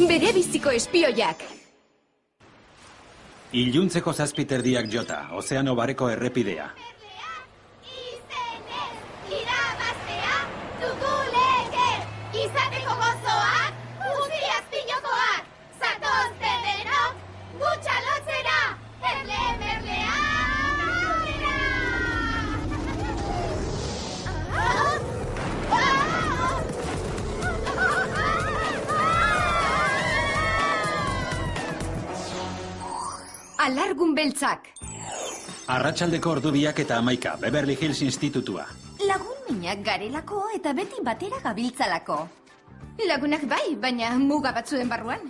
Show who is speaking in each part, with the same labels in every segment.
Speaker 1: bere biziko espioiak.
Speaker 2: Iluntzeko zazpiterdiak jota, ozeano bareko errepidea.
Speaker 3: Irabaztea, dugu lege, izateko gozoak, guztiaz pinokoak, zatozte denok, gutxa lotzera, erle-merlea!
Speaker 1: Alargun beltzak.
Speaker 2: Arratsaldeko ordubiak eta 11, Beverly Hills Institutua.
Speaker 4: Lagun minak garelako eta beti batera gabiltzalako.
Speaker 1: Lagunak bai, baina muga batzuen barruan.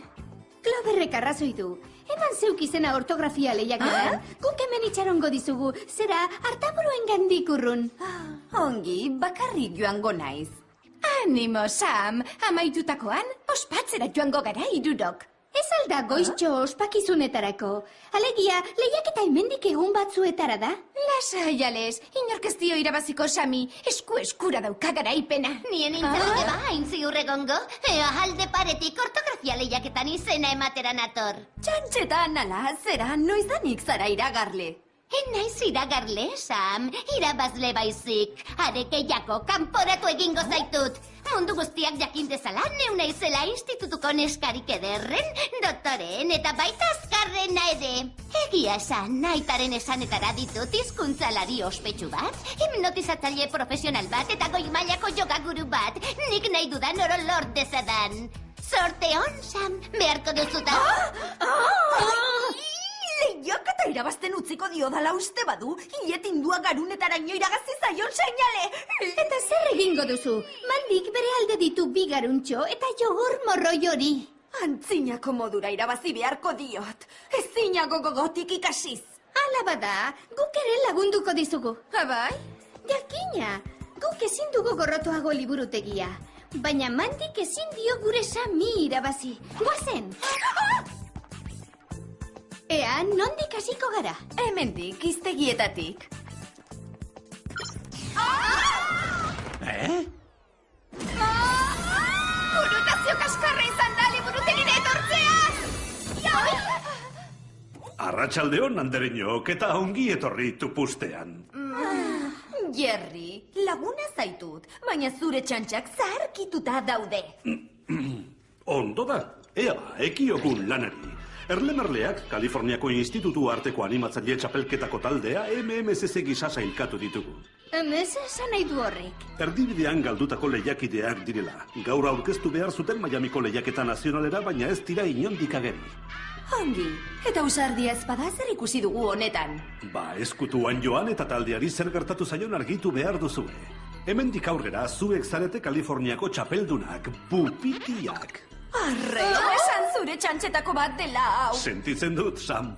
Speaker 5: Cloverrek arrazoi du. Eman zeuk izena ortografia lehiaketan. Guk hemen itxarongo dizugu, zera hartaburuen gandik urrun.
Speaker 4: Ongi, bakarrik joango naiz.
Speaker 1: Animo, Sam, amaitutakoan, ospatzera joango gara irurok.
Speaker 5: Ez alda goiztxo ospakizunetarako. Alegia, lehiaketa hemendik egun batzuetara da.
Speaker 1: Lasai, Ales, inork ez dio irabaziko Sami, eskura dauka garaipena.
Speaker 3: Nien intzaude ba, hain ziur egongo, ea alde paretik ortografia lehiaketan izena ematera nator.
Speaker 4: Txantxetan ala, zera, noizanik zara iragarle.
Speaker 3: Naiz iragarle, Sam, irabazle baizik. Arekeiako kanporatu egingo zaitut. Mundu guztiak jakin dezala, neu naizela institutuko neskarik ederren, doktoren eta baita azkarrena ere. Egia esan, naitaren esanetara ditut hizkuntzalari ospetsu bat, hipnotizatzaile profesional bat eta goi mailako jogaguru bat, nik nahi dudan oro lort dezadan. Sorte on, Sam, beharko duzuta.
Speaker 4: Lehiaketa irabazten utziko diodala uste badu, hiletindua garunetaraino iragazi zaion seinale.
Speaker 5: Eta zer egingo duzu? Mandik bere alde ditu bi garuntxo eta jogor morroi hori.
Speaker 4: Antzinako modura irabazi beharko diot. Ezinago gogotik ikasiz.
Speaker 5: Hala bada, guk ere lagunduko dizugu.
Speaker 1: Abai?
Speaker 5: Jakina, guk ezin dugu gorrotoago liburutegia. Baina Mandik ezin dio gure Sami irabazi. Goazen! Ea, nondik hasiko gara?
Speaker 4: Hemendik, iztegietatik.
Speaker 1: Burutazio kaskarra izan da liburutegire etortzean!
Speaker 6: Arratsaldeon andereñok eta ongi etorri tupustean.
Speaker 4: Jerry, laguna zaitut, baina zure txantxak zaharkituta daude.
Speaker 6: Ondo da, ea, ekiogun lanari. Erlemerleak, Kaliforniako Institutu Arteko Animatzaile Txapelketako taldea MMSZ gisa sailkatu ditugu.
Speaker 5: Emez esan nahi du horrek.
Speaker 6: Erdibidean galdutako lehiakideak direla. Gaur aurkeztu behar zuten Miamiko lehiaketa nazionalera, baina ez dira inondik ageri.
Speaker 4: Ongi, eta usardia ezpada zer ikusi dugu honetan.
Speaker 6: Ba, eskutuan joan eta taldeari zer gertatu zaion argitu behar duzue. Hemendik aurrera, zuek zarete Kaliforniako txapeldunak, pupitiak.
Speaker 4: Arre, esan zure txantxetako bat dela hau.
Speaker 6: Sentitzen dut, Sam.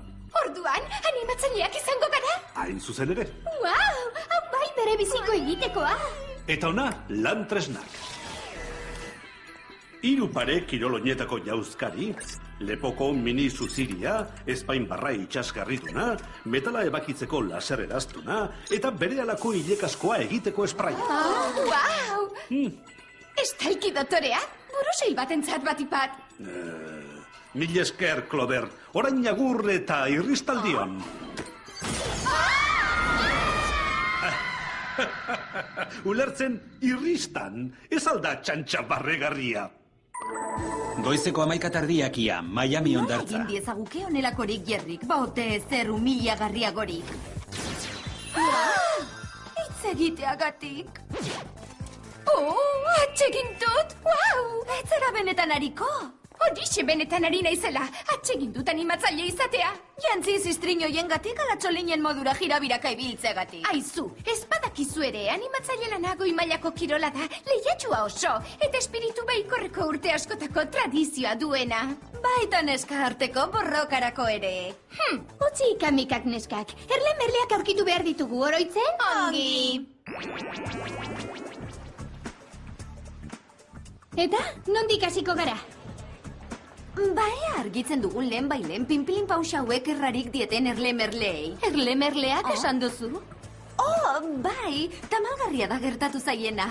Speaker 1: Orduan, animatzaileak izango gara?
Speaker 6: Hain zuzen ere.
Speaker 5: Wow, hau bai bere biziko egitekoa.
Speaker 6: Eta ona, lan tresnak. 3 pare kiroloinetako jauzkari, lepoko mini zuziria, espain barra itxasgarrituna, metala ebakitzeko laser eraztuna, eta bere alako hilekaskoa egiteko espraia.
Speaker 1: Wow! Estalki dotorea? Burusil batentzat batipat.
Speaker 6: Mil esker, Clover, orain agur eta irristaldion. Ulertzen irristan, ez alda txantxa barregarria.
Speaker 2: Goizeko 11 ia, Miami ondartza.
Speaker 4: Egin diezaguke honelakorik Jerrik, baote zer humiliagarriagorik. Hitz egiteagatik.
Speaker 1: Atsegin dut! Wow!
Speaker 4: Ez zera benetan hariko?
Speaker 1: Horixe benetan ari naizela, atsegin dut animatzaile izatea.
Speaker 4: Jantzi ziztrinoien gatik ala txolinen modura jirabiraka ibiltzegatik.
Speaker 1: Aizu, ez badakizu ere, animatzaile lana goi mailako kirola da, lehiatxua oso, eta espiritu baikorreko urte askotako tradizioa duena.
Speaker 4: Baita neska arteko borrokarako ere.
Speaker 5: Utzi ikamikak neskak, erlemerleak aurkitu behar ditugu oroitzen?
Speaker 1: Ongi!
Speaker 5: Eta, nondik hasiko gara?
Speaker 4: Bae argitzen dugun lehen bailen pinpilin pausa hauek errarik dieten erlemerlei. Erlemerleak esan duzu? Bai, tamalgarria da gertatu zaiena.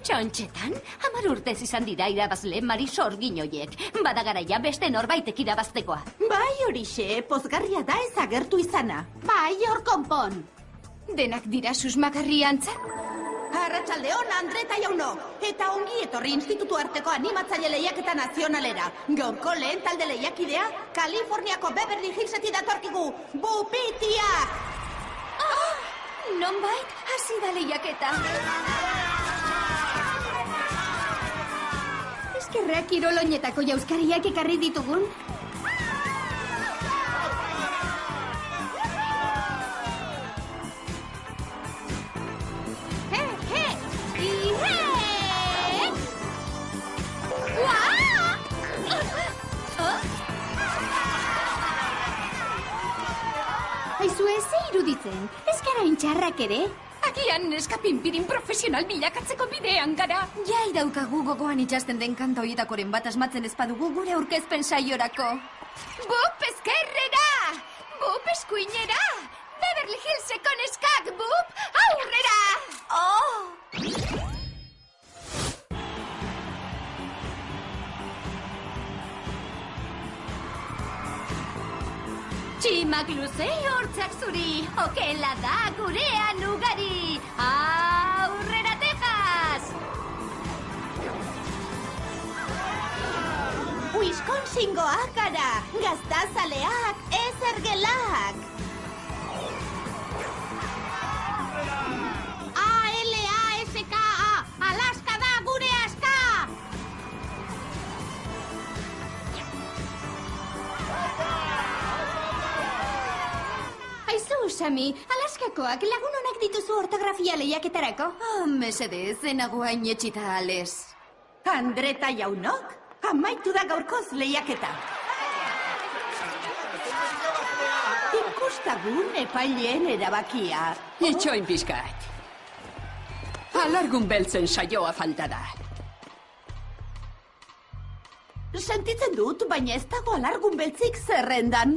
Speaker 3: Txontxetan, 10 urtez izan dira irabazle Marisol Ginoiek. Bada garaia beste norbaitek irabaztekoa.
Speaker 7: Bai horixe, pozgarria da ez agertu izana. Bai, hor konpon.
Speaker 1: Denak dira susmagarri antzak?
Speaker 7: Arratsaldeon, Andre eta jaunok. Eta ongi etorri Institutu Arteko Animatzaile Lehiaketa Nazionalera. Gaurko lehen talde lehiakidea, Kaliforniako Beverly Hillsetik datorkigu, Bupitiak!
Speaker 4: Nonbait, hasi da lehiaketa.
Speaker 5: Eskerrak kiroloinetako jauskariak ekarri ditugun. Aizue, ze iruditzen? Ez gara intxarrak ere?
Speaker 1: Agian neska pinpirin profesional bilakatzeko bidean gara.
Speaker 4: Jai daukagu gogoan itxasten den kanta horietakoren bat asmatzen ezpadugu gure aurkezpen saiorako.
Speaker 1: Bup ezkerrera! Bup eskuinera! Beverly Hillseko neskak, bup, aurrera!
Speaker 3: Tximak luze hortzak zuri, okela da gurean ugari. Aurrera, Texas!
Speaker 7: Wisconsingoak gara, gaztazaleak, ez ergelak. ALASKA, Alaska da gure aska!
Speaker 5: Aizu, Sami, Alaskakoak lagun onak dituzu ortografia lehiaketarako?
Speaker 4: Mesedez, enago hain etxita ales.
Speaker 7: Andre eta jaunok, amaitu da gaurkoz lehiaketa. Ikustagun epaileen erabakia.
Speaker 8: Itxoin pizkat. Alargun beltzen saioa falta da.
Speaker 7: Sentitzen dut, baina ez dago alargun beltzik zerrendan.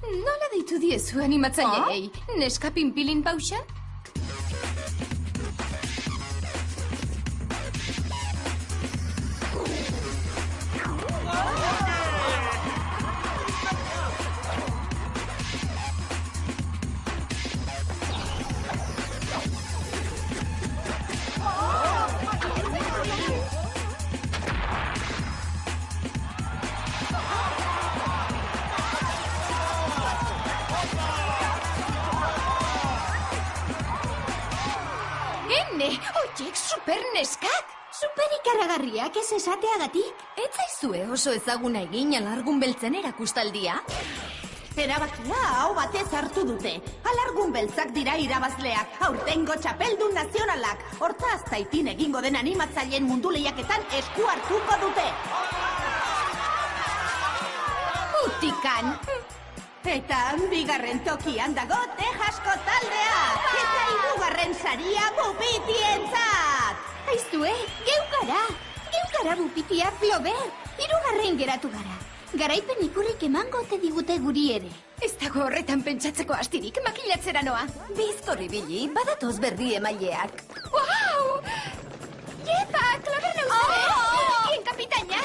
Speaker 1: Nola deitu diezu animatzaileei? Neska pinpilin pausa? Oiek, superneskak!
Speaker 5: Superikaragarriak ez esateagatik?
Speaker 4: Ez zaizue oso ezaguna egin alargun beltzen erakustaldia?
Speaker 7: Erabakia hau batez hartu dute. Alargun beltzak dira irabazleak, aurtengo txapeldun nazionalak. Hortaz, Taitin egingo den animatzaileen mundu lehiaketan esku hartuko dute.
Speaker 1: Utikan!
Speaker 7: Eta bigarren tokian dago Texasko taldea. Eta hirugarren saria Bupitientzat.
Speaker 5: Aizue, geu gara Bupitia Flober. Hirugarren geratu gara. Garaipen ikurrik emango ote digute guri ere.
Speaker 1: Ez dago horretan pentsatzeko astirik, makilatzera noa.
Speaker 4: Bizkorri bili, badatoz berri emaileak.
Speaker 1: Wow! Jepa, Clover Neusere! Bien, kapitaina!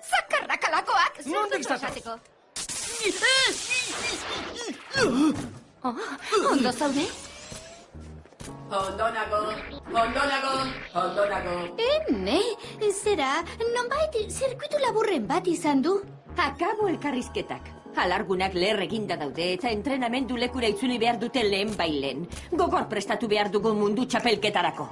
Speaker 1: Zakarrakalakoak!
Speaker 8: Nondik
Speaker 1: zateko?
Speaker 3: Ondo zaude?
Speaker 8: Ondonago.
Speaker 5: Ene, zera, nonbait zirkuitu laburren bat izan du.
Speaker 9: Akabo elkarrizketak. Alargunak leher eginda daude eta entrenamendu lekura itzuli behar dute lehen bailen. Gogor prestatu behar dugu mundu txapelketarako.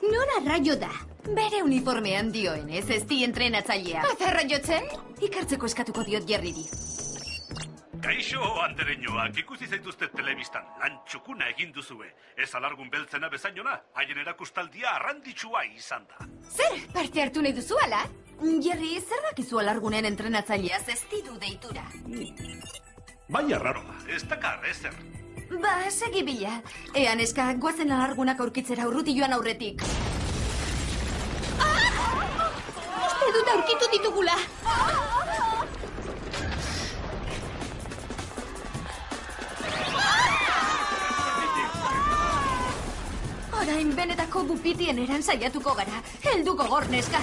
Speaker 5: Nora raio da.
Speaker 4: Bere uniformean dioenez, ez di entrenatzailea.
Speaker 1: Azarra jotzen?
Speaker 4: Ikartzeko eskatuko diot Jerriri.
Speaker 6: Kaixo, andereñoak, ikusi zaituzte telebistan, lan txukuna egin duzue. Ez alargun beltzena bezainona, haien erakustaldia arranditsua izan da.
Speaker 1: Zer, parte hartu nahi duzu, ala?
Speaker 4: Jerry, zer dakizu alargunen entrenatzaileaz ez didu deitura?
Speaker 6: Baina raroa, ez dakar ezer.
Speaker 4: Ba, segi bila. Ean eska, guazen alargunak aurkitzera urruti joan aurretik.
Speaker 5: Uste dut aurkitu ditugula.
Speaker 4: Orain benetako bupitien eran saiatuko gara. Heldu gogor, neska.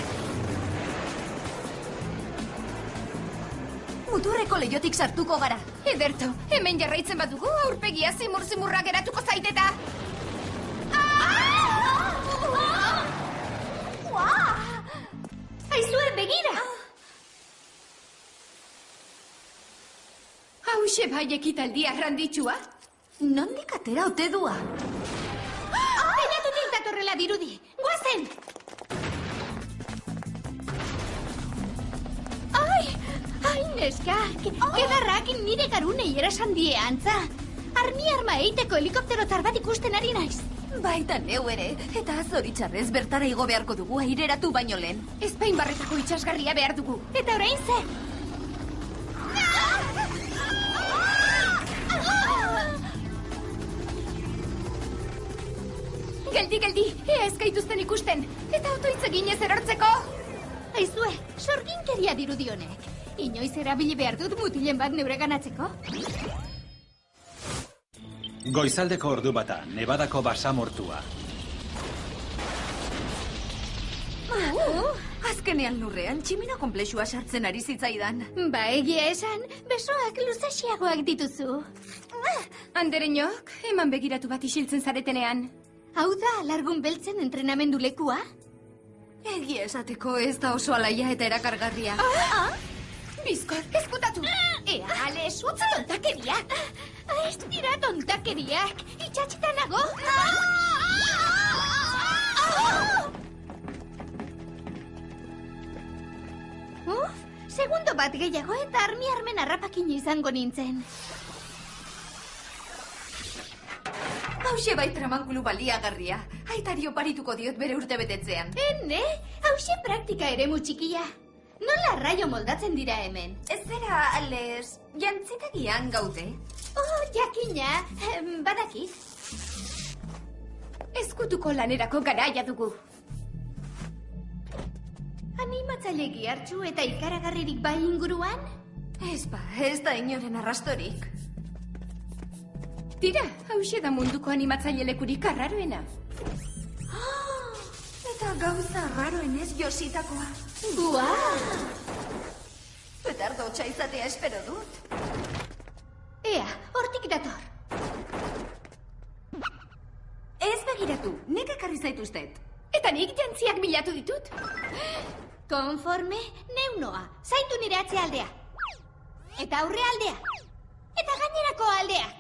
Speaker 4: Muturreko leiotik sartuko gara.
Speaker 1: Ederto, hemen jarraitzen badugu, aurpegia zimur-zimurra geratuko zaiteta.
Speaker 5: Aizue, begira!
Speaker 1: Hauxe bai ekitaldia granditsua.
Speaker 4: Nondik atera ote dua?
Speaker 5: Teilatutik datorrela dirudi. Guazen! Ai, neskak! Edarrak nire garunei erasan die antza. Arma eiteko helikopterotar bat ikusten ari naiz.
Speaker 4: Baita neu ere, eta zoritxarrez bertara igo beharko dugu aireratu baino lehen.
Speaker 1: Espainbarretako itxasgarria behar dugu.
Speaker 5: Eta orain zer?
Speaker 1: Geldi, ea ezkaituzten ikusten. Eta otoitz eginez erortzeko.
Speaker 5: Aizue, sorginkeria dirudi honek. Inoiz erabili behar dut mutilen bat neure ganatzeko?
Speaker 2: Goizaldeko ordu bata, Nevadako basamortua.
Speaker 4: Azkenean lurrean tximino konplexua sartzen ari zitzaidan.
Speaker 5: Ba, egia esan, besoak luzesiagoak dituzu.
Speaker 1: Andereñok, eman begiratu bat isiltzen zaretenean.
Speaker 5: Hau da, alargun beltzen entrenamendu lekua?
Speaker 4: Egia esateko ez da oso alaia eta erakargarria.
Speaker 1: Bizkor, ezkutatu! Ea, Ales, utzi tontakeriak!
Speaker 5: Ez dira tontakeriak! Itxatxita nago! Segundo bat gehiago eta armen harrapakin izango nintzen.
Speaker 4: Hauxe bai tramankulu baliagarria. Aitari oparituko diot bere urte betetzean.
Speaker 5: Ene, hauxe praktika ere mutxikia. Nola raio moldatzen dira hemen?
Speaker 4: Ez zera, Ales, jantzitegian gaude?
Speaker 5: Jakina, badakit.
Speaker 1: Ezkutuko lanerako garaia dugu.
Speaker 5: Animatzaile gihartxu eta ikaragarririk bai inguruan?
Speaker 4: Ez da inoren arrastorik.
Speaker 1: Tira, hauxe da munduko animatzaile lekurik arraroena.
Speaker 4: Eta gauza arraroen ez jositakoa.
Speaker 5: Bua!
Speaker 4: Petardo hotxa izatea espero dut.
Speaker 5: Ea, hortik dator.
Speaker 4: Ez begiratu, nek ekarri zaituztet.
Speaker 1: Eta nik jantziak bilatu ditut.
Speaker 5: Konforme, neunoa, zaitu nire atzealdea. Eta aurre aldea. Eta gainerako aldeak.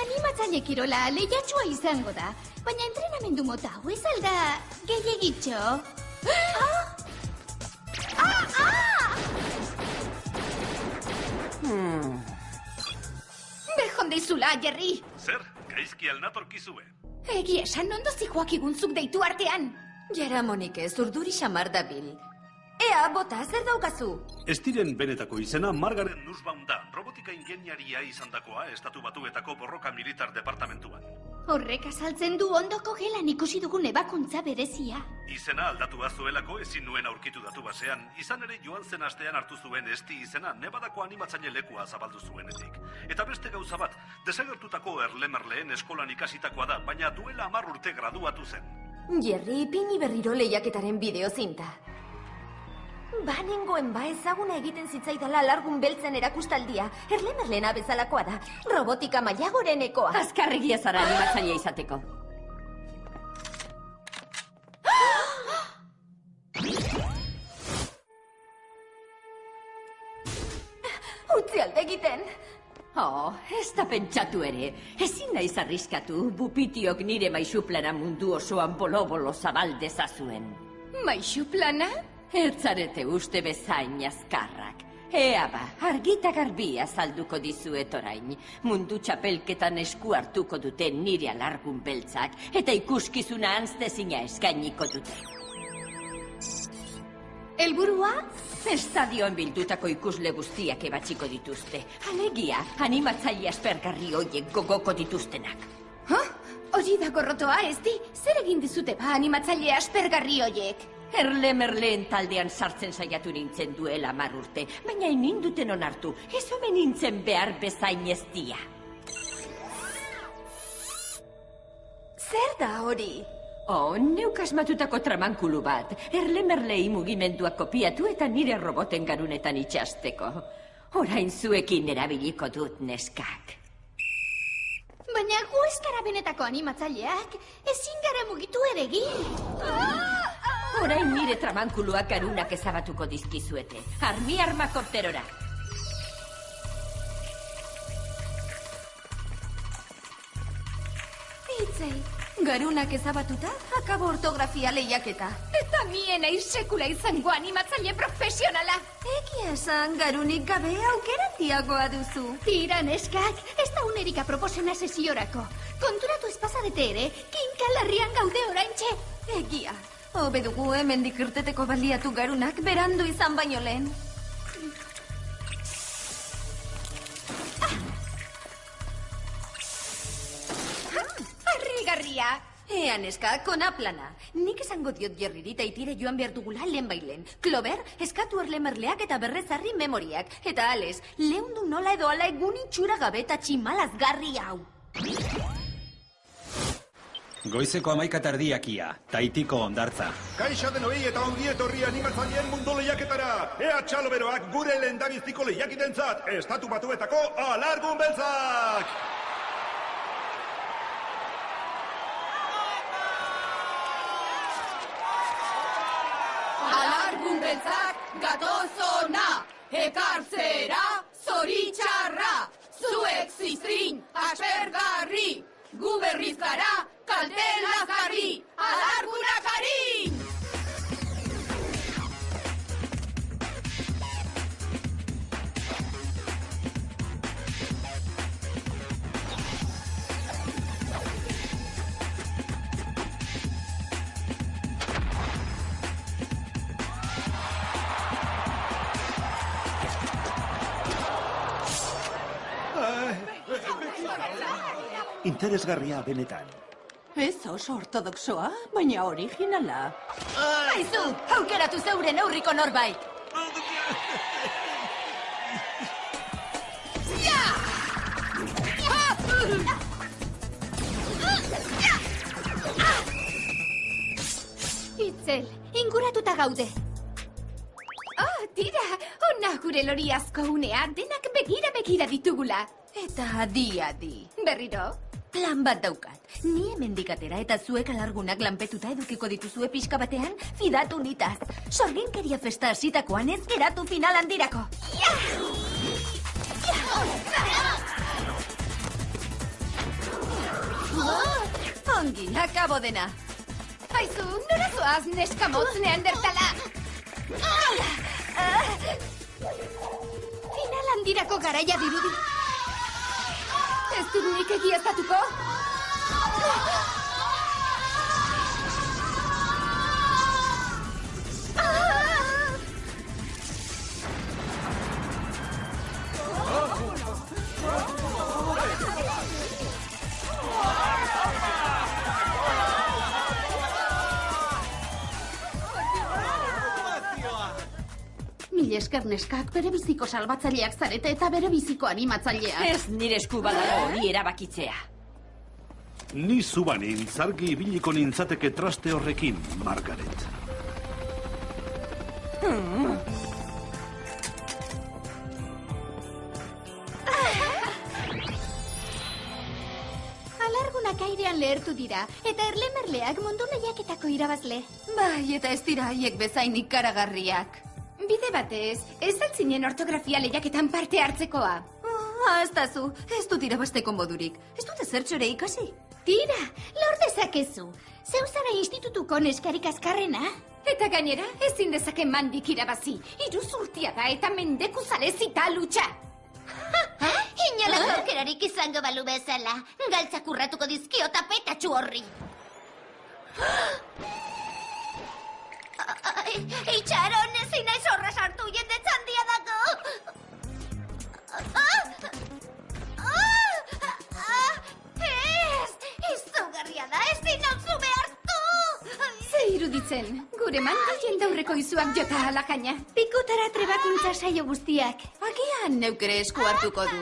Speaker 5: Animatzaile kirola lehiatxua izango da, baina entrenamendu mota hau ez alda gehiagitxo.
Speaker 1: Bejon deizula, Jerry.
Speaker 6: Zer, gaizki alnatorkizue.
Speaker 1: Egia esan ondo zijoak iguntzuk deitu artean.
Speaker 4: Jaramonik ez urduri xamar dabil. Ea, bota, zer daukazu?
Speaker 6: Ez diren benetako izena Margaret Nussbaum da, robotika ingeniaria izandakoa Estatu Batuetako borroka militar departamentuan.
Speaker 5: Horrek azaltzen du ondoko gelan ikusi dugun ebakuntza berezia.
Speaker 6: Izena aldatua zuelako ezin nuen aurkitu datu basean, izan ere joan zen astean hartu zuen esti izena Nevadako animatzaile lekua zabaldu zuenetik. Eta beste gauza bat, desagertutako erlemerleen eskolan ikasitakoa da, baina duela 10 urte graduatu zen.
Speaker 4: Jerry, pini berriro lehiaketaren bideo zinta. Banengoen ezaguna egiten zitzaidala alargun beltzen erakustaldia. Erlemerlena bezalakoa da. Robotika mailagorenekoa.
Speaker 9: Azkarregia zara animatzailea izateko.
Speaker 4: Utzi alde egiten.
Speaker 9: Ez da pentsatu ere. Ezin naiz arriskatu, bupitiok nire maixu plana mundu osoan bolo-bolo zabaldezazuen.
Speaker 1: Maixu plana?
Speaker 9: Ertzarete uste bezain azkarrak. Ea ba, argita garbia azalduko dizuet orain. Mundu txapelketan esku hartuko dute nire alargun beltzak, eta ikuskizuna anztezina eskainiko dute.
Speaker 5: Helburua?
Speaker 9: Estadioan bildutako ikusle guztiak ebatxiko dituzte. Alegia, animatzaile aspergarri hoiek gogoko dituztenak.
Speaker 1: Hori da gorrotoa, ez di? Zer egin dizute ba animatzaile aspergarri hoiek?
Speaker 9: Erlemerleen taldean sartzen saiatu nintzen duela 10 urte, baina ninduten onartu, ez omen nintzen behar bezain eztia.
Speaker 4: Zer da hori?
Speaker 9: Neuk asmatutako tramankulu bat. Erlemerlei mugimenduak kopiatu eta nire roboten garunetan itxasteko. Orain zuekin erabiliko dut neskak.
Speaker 5: Baina gu ez gara benetako animatzaileak, ezin gara mugitu ere egin.
Speaker 9: Orain nire tramankuluak garunak ezabatuko dizkizuete. Arma korterora.
Speaker 4: Itzei, garunak ezabatuta, akabo ortografia lehiaketa.
Speaker 1: Eta mien aiz sekula izango animatzaile profesionala.
Speaker 4: Egia esan, garunik gabe aukera handiagoa duzu.
Speaker 5: Tira, neskak, ez da unerik aproposena sesiorako. Konturatu espazadete ere, kinkalarrian gaude oraintxe.
Speaker 4: Egia, hobe dugu hemendik irteteko baliatu garunak berandu izan baino lehen.
Speaker 1: Harrigarria.
Speaker 4: Ea, neska, kona plana. Nik esango diot Jerriri eta itire joan behar dugula lehen bailen. Clover, eskatu erlemerleak eta berrezarri memoriak. Eta Ales, leundu nola edo ala egun itxura gabe eta tximalazgarri hau.
Speaker 2: Goizeko 11:00 Taitiko hondartza.
Speaker 10: Kaixo denoi eta ongi etorri animatzaileen mundu lehiaketara. Ea txaloberoak gure lehendabiziko lehiakitentzat, Estatu Batuetako alargun beltzak!
Speaker 11: Alargun beltzak gatozona, ekartzera zoritxarra, zuek ziztrin aspergarri, gu berriz gara kaltelazgarri, alargunakari!
Speaker 6: Interesgarria benetan.
Speaker 7: Ez oso ortodoxoa, baina originala.
Speaker 4: Aizu, aukeratu zeure neurriko norbait.
Speaker 5: Itzel, inguratuta gaude.
Speaker 1: Tira, ona gure lori asko unea, denak begira ditugula.
Speaker 4: Eta adi.
Speaker 1: Berriro?
Speaker 4: Plan bat daukat. Ni hemendik atera eta zuek alargunak lanpetuta edukiko dituzue pixka batean, fidatu nitaz. Sorginkeria festa hasitakoan ez geratu final handirako. Ongi, akabo dena.
Speaker 1: Aizu, nora zoaz neska motz neandertala?
Speaker 5: Final handirako garaia dirudi.
Speaker 1: Ez dut nik egiaztatuko?
Speaker 7: Mil esker neskak bere biziko salbatzaileak zarete eta bere biziko animatzaileak.
Speaker 9: Ez nire esku badago hori erabakitzea.
Speaker 6: Ni zubanin zargi ibiliko nintzateke traste horrekin, Margaret.
Speaker 5: Alargunak airean lehertu dira, eta erlemerleak mundu lehiaketako irabazle.
Speaker 4: Bai, eta ez dira haiek bezain ikaragarriak.
Speaker 1: Bide batez, ez altzinen ortografia lehiaketan parte hartzekoa.
Speaker 4: Ahaztazu, ez dut irabasteko modurik. Ez dut ezertxo ere ikasi.
Speaker 5: Tira, lor dezakezu. Zeu zara institutuko neskarik azkarrena?
Speaker 1: Eta gainera, ezin dezake mandik irabazi. 3 urtia da eta mendeku zalezita lutxa.
Speaker 3: Inolako aukerarik izango balu bezala. Galtzak urratuko dizkio tapetatxu horri. Itxaron, ezin naiz horra sartu jendetzan dia dago. Ez, izugarria da, ezin nauzu behartu.
Speaker 1: Ze iruditzen. Gure mandilien daurreko izuak jota alakaina.
Speaker 5: Pikutara trebakuntza saio guztiak.
Speaker 4: Agian neuk ere esku hartuko du.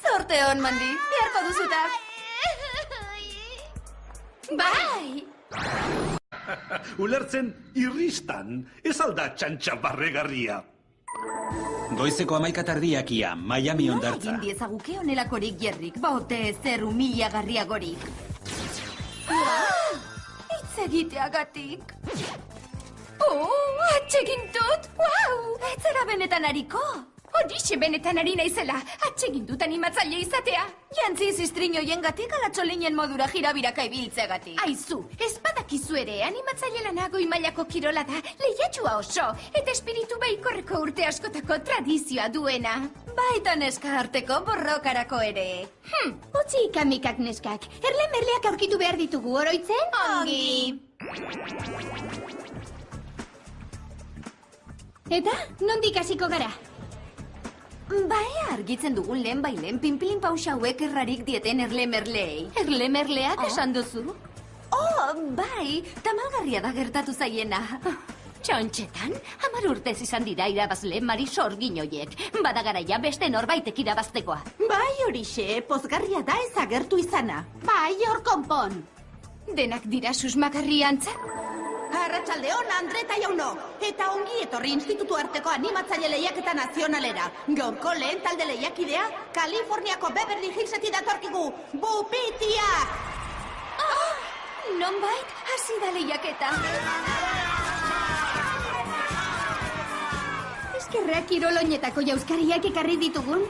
Speaker 4: Zorte hon, Mandi, beharko duzuta.
Speaker 1: Bai!
Speaker 6: Ulertzen irristan, ez alda txantxa barregarria.
Speaker 2: Goizeko 11:00 ia, Miami hondartza.
Speaker 4: Egin diezaguke honelakorik Jerrik, baote zer humilagarriagorik. Hitz egiteagatik.
Speaker 1: Atsegin dut! Wow!
Speaker 4: Ez zara benetan hariko.
Speaker 1: Horixe benetan ari naizela. Atsegin dut animatzaile izatea.
Speaker 4: Jantzi ziztrin hoiengatik ala txolinen modura jirabiraka ibiltzeagatik.
Speaker 1: Aizu, ez badakizu ere, animatzaile lana goi mailako kirola da, lehiatxua oso, eta espiritu baikorreko urte askotako tradizioa duena.
Speaker 4: Baita neska arteko borrokarako ere.
Speaker 5: Utzi ikamikak neskak. Erlemerleak aurkitu behar ditugu, oroitzen?
Speaker 4: Ongi.
Speaker 5: Eta, nondik hasiko gara?
Speaker 4: Bae argitzen dugun lehen bailen pinpilin pausauek errarik dieten erlemerleei. Erlemerleak esan duzu? Bai, tamalgarria da gertatu zaiena.
Speaker 3: Txontxetan, 10 urtez izan dira irabazle Marisol Ginoiek. Bada garaia beste norbaitek irabaztekoa.
Speaker 7: Bai horixe, pozgarria da ez agertu izana. Bai, hor konpon.
Speaker 1: Denak dira susmagarri antza?
Speaker 7: Arratsaldeon, Andre eta Jauno. Eta ongi etorri institutu arteko animatzaile lehiaketa nazionalera. Gaurko lehen talde lehiakidea, Kaliforniako Beverly Hillsetik datorkigu, Bupitiak!
Speaker 4: Nonbait, hasi da lehiaketa.
Speaker 5: Eskerrak kiroloinetako jauskariak ekarri ditugun.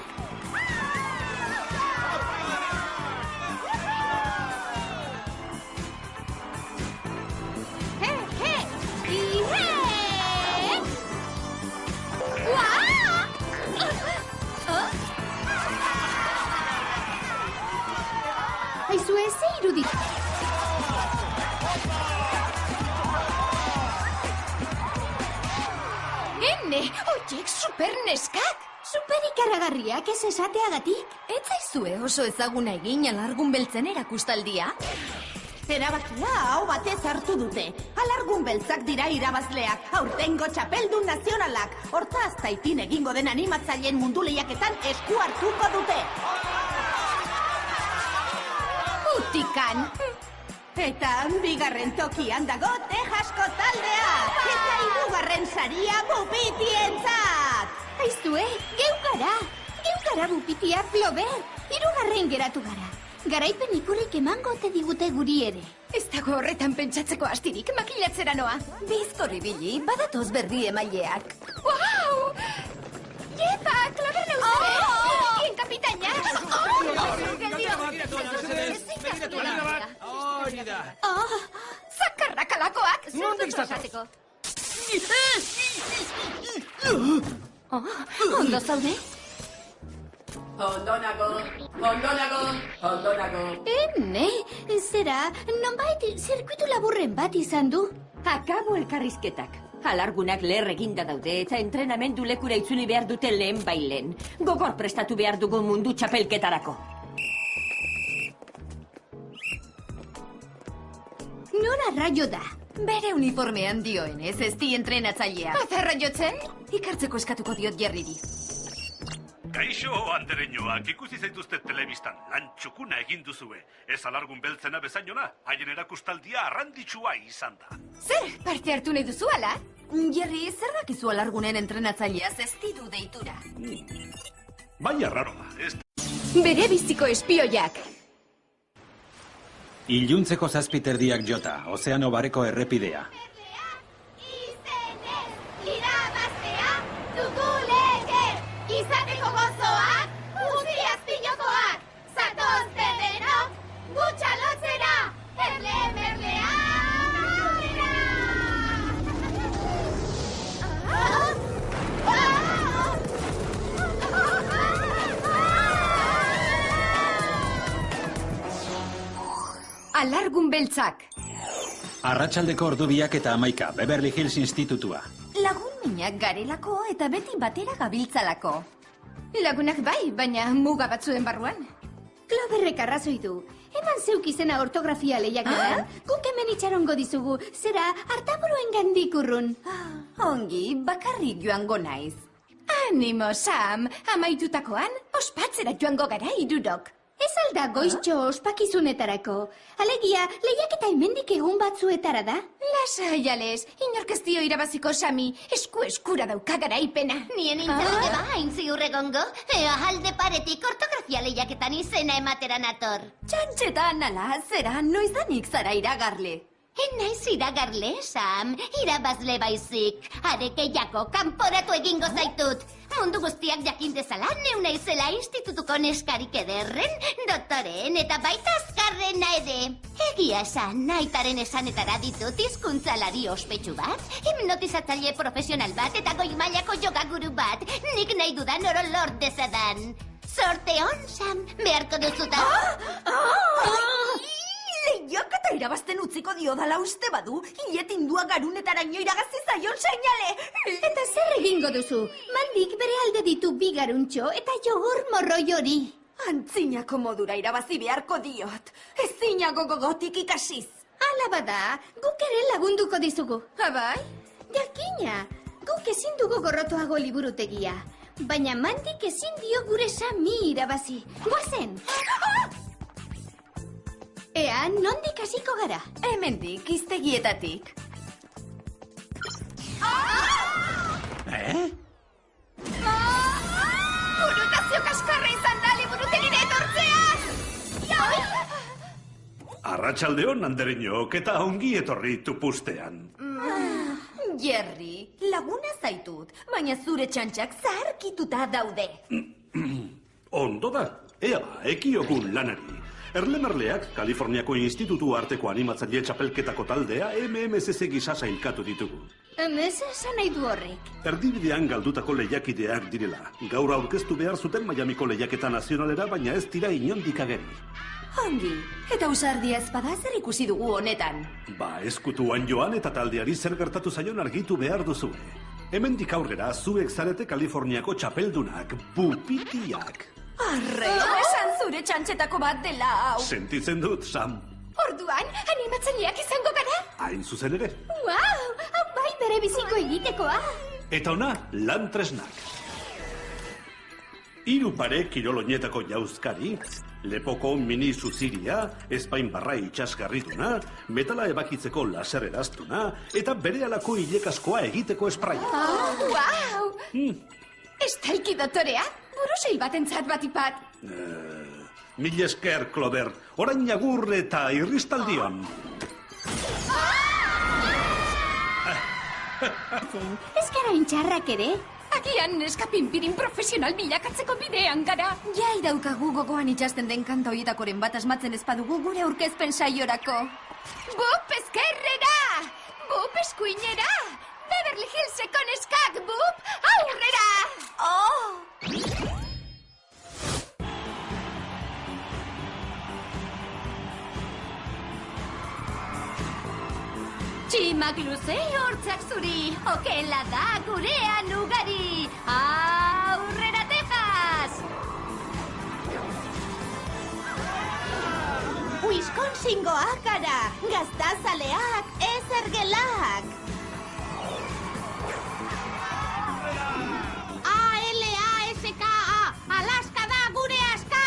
Speaker 5: Aizu ez irudi.
Speaker 1: Ene, oiek superneskak!
Speaker 5: Super ikaragarriak ez esateagatik?
Speaker 4: Ez zaizue oso ezaguna egin alargun beltzen erakustaldia?
Speaker 7: Erabakia hau batez hartu dute. Alargun beltzak dira irabazleak, aurtengo txapeldun nazionalak. Hortaz, taitin egingo den animatzaileen mundu lehiaketan esku hartuko dute.
Speaker 1: Utikan!
Speaker 7: Eta bigarren tokian dago Texasko taldea. Eta hirugarren saria Bupitientzat.
Speaker 5: Aizue, geu gara Bupitia, Flober. Hirugarren geratu gara. Garaipen ikurrik emango ote digute guri ere.
Speaker 1: Ez dago horretan pentsatzeko astirik, makilatzera noa.
Speaker 4: Bizkorri bili, badatoz berri emaileak.
Speaker 1: Wow! Jepa, Clover neuzue! Bien, kapitaina! Zakarrakalakoak!
Speaker 2: Nondik zatoz?
Speaker 4: Ondo zaude?
Speaker 11: Ondo nago.
Speaker 5: Ene, zera, nonbait zirkuitu laburren bat izan du.
Speaker 9: Akabo elkarrizketak. Alargunak leher eginda daude eta entrenamendu lekura itzuli behar dute lehen bailen. Gogor prestatu behar dugu mundu txapelketarako.
Speaker 5: Nora raio da.
Speaker 4: Bere uniformean dioenez, ez di entrenatzailea.
Speaker 1: Azarra jotzen?
Speaker 4: Ikartzeko eskatuko diot Jerriri.
Speaker 6: Kaixo, andereñoak, ikusi zaituzte telebistan, lan txukuna egin duzue. Ez alargun beltzena bezainona, haien erakustaldia arranditsua izan da.
Speaker 1: Zer, parte hartu nahi duzu, ala?
Speaker 4: Jerry, zer dakizu alargunen entrenatzaileaz ez didu deitura?
Speaker 6: Baina raro da, ez
Speaker 1: Bere biziko espioiak.
Speaker 2: Iluntzeko 7:00 jota, Ozeano Bareko errepidea.
Speaker 1: Irabaztea, dugu lege! Izateko gozoak, guztiak pilokoak! Zatozte denok, gutxa lotzera! Erlemerlea! Alargun beltzak!
Speaker 2: Arratsaldeko ordu 2:11, Beverly Hills Institutua.
Speaker 4: Lagun minak garelako eta beti batera gabiltzalako.
Speaker 1: Lagunak bai, baina muga batzuen barruan.
Speaker 5: Cloverrek arrazoi du. eman zeuk izena ortografia lehiaketan. Guk hemen itxarongo dizugu, zera hartaburuen gandik urrun.
Speaker 4: Ongi, bakarrik joango naiz.
Speaker 1: Animo, Sam. Amaitutakoan, ospatzera joango gara irurok.
Speaker 5: Ez alda goiztxo ospakizunetarako. Alegia, lehiaketa hemendik egun batzuetara da.
Speaker 1: Lasai, Ales, inork ez dio irabaziko, Sami. Eskura dauka garaipena.
Speaker 3: Nien intzaude ba, hain ziur egongo. Ea alde paretik ortografia lehiaketan izena ematera nator.
Speaker 4: Txantxetan, ala, zera, noizanik zara iragarle.
Speaker 3: Naiz iragarle, Sam. Irabazle baizik. Arekeiako kanporatu egingo zaitut. Mundu guztiak jakin dezala, neu naizela institutuko neskarik ederren, doktoren eta baita azkarrena ere. Egia esan, naitaren esanetara ditut hizkuntzalari ospetsu bat, hipnotizatzaile profesional bat eta goi mailako jogaguru bat, nik nahi dudan oro lort dezadan. Sorte on, Sam, beharko duzuta.
Speaker 4: Lehiaketa irabazten utziko diodala uste badu, hiletindua garunetaraino iragazi zaion seinale.
Speaker 5: Eta zer egingo duzu? Mandik bere alde ditu bi garuntxo eta jogor morroi hori.
Speaker 4: Antzinako modura irabazi beharko diot. Ezinago gogotik ikasiz.
Speaker 5: Hala bada, guk ere lagunduko dizugu.
Speaker 1: Abai?
Speaker 5: Jakina, guk ezin dugu gorrotoago liburutegia. Baina Mandik ezin dio gure Sami irabazi. Goazen! Ea, nondik hasiko gara?
Speaker 4: Hemendik, iztegietatik.
Speaker 1: Burutazio kaskarra izan da liburutegire etortzea!
Speaker 6: Arratsaldeon, Andereñok, eta ongi etorri tupustean.
Speaker 4: Jerry, laguna zaitut, baina zure txantxak zaharkituta daude.
Speaker 6: Ondo da, ea, ekiogun lanari. Erlemerleak, Kaliforniako Institutu Arteko Animatzaile Txapelketako taldea MMSS gisa sailkatu ditugu.
Speaker 5: Emez esan nahi du horrek.
Speaker 6: Erdibidean galdutako lehiakideak direla. Gaur aurkeztu behar zuten Miamiko lehiaketa nazionalera, baina ez dira inondik ageri.
Speaker 4: Ongi, eta usardia ezpada zer ikusi dugu honetan.
Speaker 6: Ba, eskutuan joan eta taldeari zer gertatu zaion argitu behar duzue. Hemendik aurrera, zuek zarete Kaliforniako txapeldunak, bupitiak.
Speaker 4: Arre, esan zure txantxetako bat dela hau.
Speaker 6: Sentitzen dut, Sam.
Speaker 1: Orduan, animatzaileak izango gara?
Speaker 6: Hain zuzen ere.
Speaker 5: Wow, hau bai bere biziko egitekoa.
Speaker 6: Eta ona, lan tresnak. 3 pare kiroloinetako jauzkari, lepoko mini suziria, espainbarra itxasgarrituna, metala ebakitzeko laser eraztuna, eta berehalako hilekaskoa egiteko espraia.
Speaker 1: Wow! Estalki dotorea? Buruseil batentzat batipat.
Speaker 6: Mil esker, Clover. Orain agur eta irristaldion.
Speaker 5: Ez gara intxarrak ere?
Speaker 1: Agian neskapinpirin profesional bilakatzeko bidean gara.
Speaker 4: Jai daukagu gogoan itxasten den kanta horietakoren bat asmatzen ezpadugu gure aurkezpen saiorako.
Speaker 1: Bup ezkerrera! Bup eskuinera! Beverly Hillseko neskak, bup! Aurrera!
Speaker 3: Tximak luze hortzak zuri, okela da gurean ugari. Aurrera, Texas!
Speaker 7: Wisconsingoak gara, gaztazaleak, ez ergelak. ALASKA, Alaska da gure aska!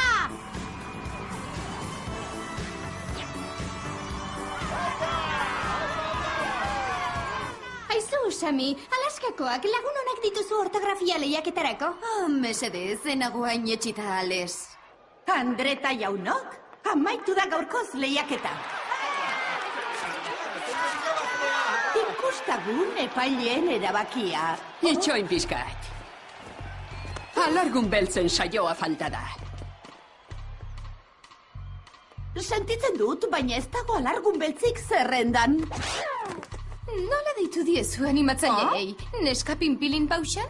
Speaker 5: Aizu, Sami, Alaskakoak lagun onak dituzu ortografia lehiaketarako?
Speaker 4: Mesedez, enago hain etxita, Ales.
Speaker 7: Andreta jaunok, amaitu da gaurkoz lehiaketa. Ikustagun epaileen erabakia.
Speaker 8: Itxoin pizkat. Alargun beltzen saioa falta da.
Speaker 7: Sentitzen dut, baina ez dago alargun beltzik zerrendan.
Speaker 1: Nola deitu diezu animatzaileei? Neskapinpilin pausa?